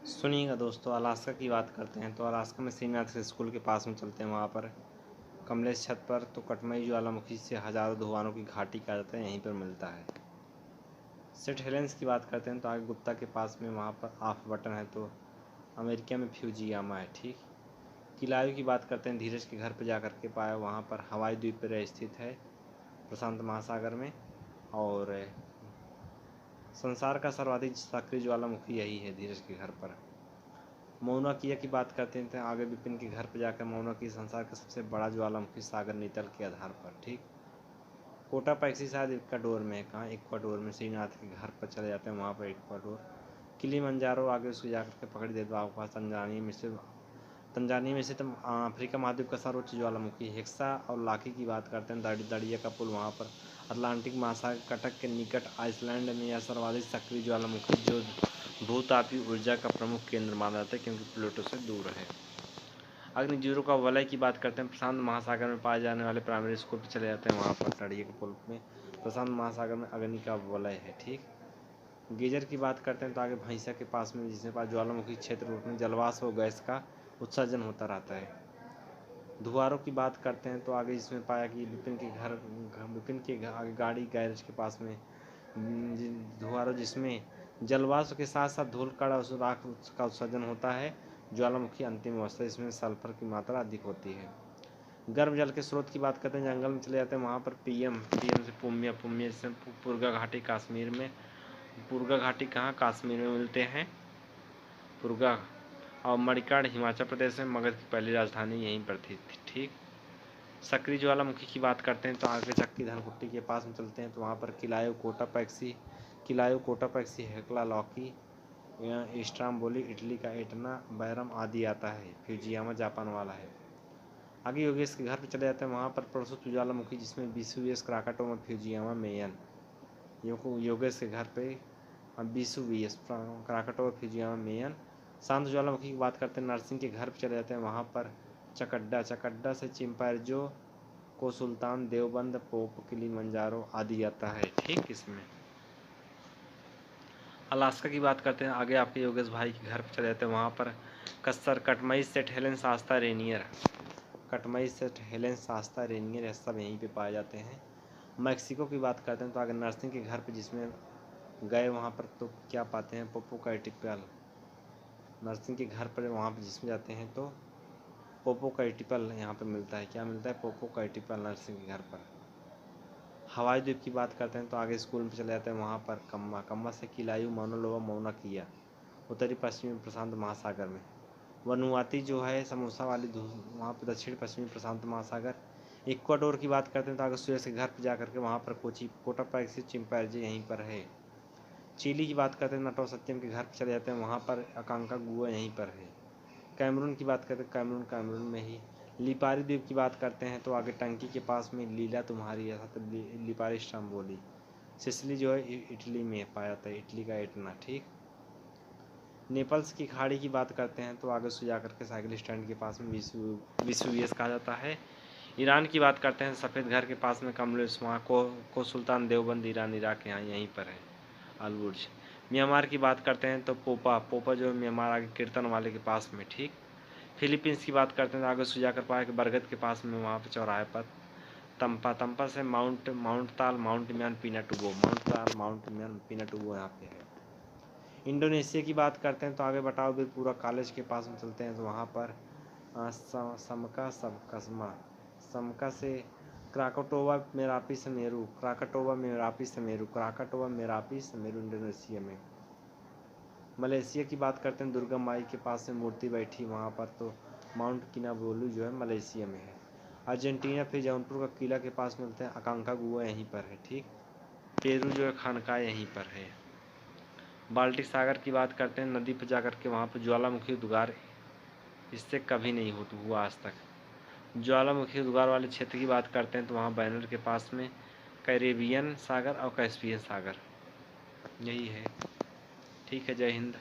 सुनिएगा दोस्तों, अलास्का की बात करते हैं तो अलास्का में श्रीनाथ स्कूल के पास में चलते हैं। वहाँ पर कमलेश छत पर तो कटमई ज्वालामुखी से हज़ारों धुआंों की घाटी कहा जाता है, यहीं पर मिलता है। सेंट हेलेंस की बात करते हैं तो आगे गुप्ता के पास में वहाँ पर ऑफ बटन है तो अमेरिका में फ्यूजियामा है। ठीक। किलायू की बात करते हैं, धीरज के घर पर जा कर के पाया, वहाँ पर हवाई द्वीप पर स्थित है प्रशांत महासागर में। और संसार का सर्वाधिक सक्रिय ज्वालामुखी यही है, धीरज के घर पर। मौना किया की बात करते हैं तो आगे विपिन के घर पर जाकर मौना की संसार का सबसे बड़ा ज्वालामुखी सागर नीतल के आधार पर। ठीक। कोटापैक्सी शायद इक्वाडोर में है, कहाँ इक्वाडोर में, श्रीनाथ के घर पर चले जाते हैं वहाँ पर इक्वाडोर। किलिमंजारो आगे उसको जाकर के पकड़ देते हैं आपके पास तंजानिया में से तो अफ्रीका महाद्वीप का सर्वोच्च ज्वालामुखी हेक्सा। और लाकी की बात करते हैं, दड़िया का पुल वहाँ पर अटलांटिक महासागर कटक के निकट आइसलैंड में यह सर्वाधिक सक्रिय ज्वालामुखी जो भूतापीय ऊर्जा का प्रमुख केंद्र माना जाता है क्योंकि प्लूटो से दूर है। अग्निजीरों का वलय की बात करते हैं, प्रशांत महासागर में पाए जाने वाले प्राइमरी स्कूल पर चले जाते हैं, वहाँ पर तड़िए के पुल में प्रशांत महासागर में अग्नि का वलय है। ठीक। गीजर की बात करते हैं तो आगे भैंसा के पास में, जिसके पास ज्वालामुखी क्षेत्र रूप में जलवाष्प और गैस का उत्सर्जन होता रहता है। धुआरों की बात करते हैं तो आगे इसमें पाया कि विपिन के आगे गाड़ी गैरेज के पास में धुआरों, जिसमें जलवाष्प के साथ साथ धूल कण और राख का उत्सर्जन होता है। ज्वालामुखी अंतिम अवस्था, इसमें सल्फर की मात्रा अधिक होती है। गर्म जल के स्रोत की बात करते हैं, जंगल में चले जाते हैं, वहाँ पर पीएम से पुम्या से पुरगा घाटी कश्मीर में। पुरगा घाटी कहाँ, कश्मीर में मिलते हैं पुरगा। और मणिकार्ण हिमाचल प्रदेश में, मगध की पहली राजधानी यहीं पर थी। ठीक। सक्रिय ज्वालामुखी की बात करते हैं तो आगे चक्की धनकुट्टी के पास में चलते हैं तो वहाँ पर किलायो कोटापैक्सी हेक्ला लॉकी इस्ट्राम्बोली इटली का एटना बैरम आदि आता है। फ्यूजियामा जापान वाला है। आगे योगेश के घर पर चले जाते हैं, वहाँ पर प्रसूत ज्वालामुखी जिसमें विसुवियस क्राकाटोमा फ्यूजियामा मेयन। योगेश के घर पे विसुवियस क्राकाटोमा फ्यूजियामा मेयन। शांत ज्वालामुखी की बात करते हैं, नरसिंह के घर पर चले जाते हैं, वहाँ पर चकड्डा से चिम्पायर्जो को सुल्तान देवबंद पोप किलिमंजारो आदि आता है। ठीक। इसमें अलास्का की बात करते हैं, आगे आपके योगेश भाई के घर पर चले जाते हैं, वहाँ पर कटमई सेंट हेलेंस आस्था रेनियर ये सब यहीं पे पाए जाते हैं। मैक्सिको की बात करते हैं तो आगे नरसिंह के घर पे जिसमें गए वहाँ पर तो क्या पाते हैं, पोपोकाइटिपल। नरसिंह के घर पर वहाँ पर जिसमें जाते हैं तो पोपोकाइटिपल यहाँ पे मिलता है। क्या मिलता है, पोपोकाइटिपल नरसिंह के घर पर। हवाई द्वीप की बात करते हैं तो आगे स्कूल में चले जाते हैं, वहाँ पर कम्मा से किलायू मानोलोवा मौना किया उत्तरी पश्चिमी प्रशांत महासागर में। वनुआती जो है समोसा वाली वहाँ पर दक्षिण पश्चिमी प्रशांत महासागर। इक्वाडोर की बात करते हैं तो आगे सूर्य के घर पर जाकर के वहाँ पर कोटापैक्सी चिम्पैंजी यहीं पर है। चिली की बात करते हैं, नटो सत्यम के घर पर चले जाते हैं, वहाँ पर अकांका गुआ यहीं पर है। कैमरून की बात करते हैं, कैमरून में ही। लिपारी द्वीप की बात करते हैं तो आगे टंकी के पास में लीला तुम्हारी ऐसा तो लिपारी स्ट्रम्बोली। सिसिली जो है इटली में पाया जाता है, इटली का एटना। ठीक। नेपल्स की खाड़ी की बात करते हैं तो आगे से जाकर के साइकिल स्टैंड के पास में विसुवियस कहा जाता है। ईरान की बात करते हैं, सफ़ेद घर के पास में कमलेश वहाँ को सुल्तान देवबंद ईरान इराक यहाँ यहीं पर है अलबुर्ज। म्यांमार की बात करते हैं तो पोपा जो म्यांमार आगे कीर्तन वाले के पास में। ठीक। फिलीपींस की बात करते हैं तो आगे से जाकर पाया कि बरगद के पास में वहाँ पर चौराहे पर तंपा से माउंट म्यान पीनाटुबो यहाँ पे है। इंडोनेशिया की बात करते हैं तो आगे बटाओ पूरा कॉलेज के पास में चलते हैं तो वहाँ पर समका से क्राकटोवा मेरापी समेरू इंडोनेशिया में। मलेशिया की बात करते हैं, दुर्गा माई के पास में मूर्ति बैठी वहाँ पर तो माउंट किनाबालू जो है मलेशिया में है। अर्जेंटीना फिर जौनपुर का किला के पास मिलते हैं, अकांका गुआ यहीं पर है। ठीक। पेरू जो है खानका यहीं पर है। बाल्टिक सागर की बात करते हैं, नदी पर जाकर के वहाँ पर ज्वालामुखी उद्गार इससे कभी नहीं हुआ आज तक। ज्वालामुखी उद्गार वाले क्षेत्र की बात करते हैं तो वहाँ बैनर के पास में कैरेबियन सागर और कैस्पियन सागर यही है। ठीक है, जय हिंद।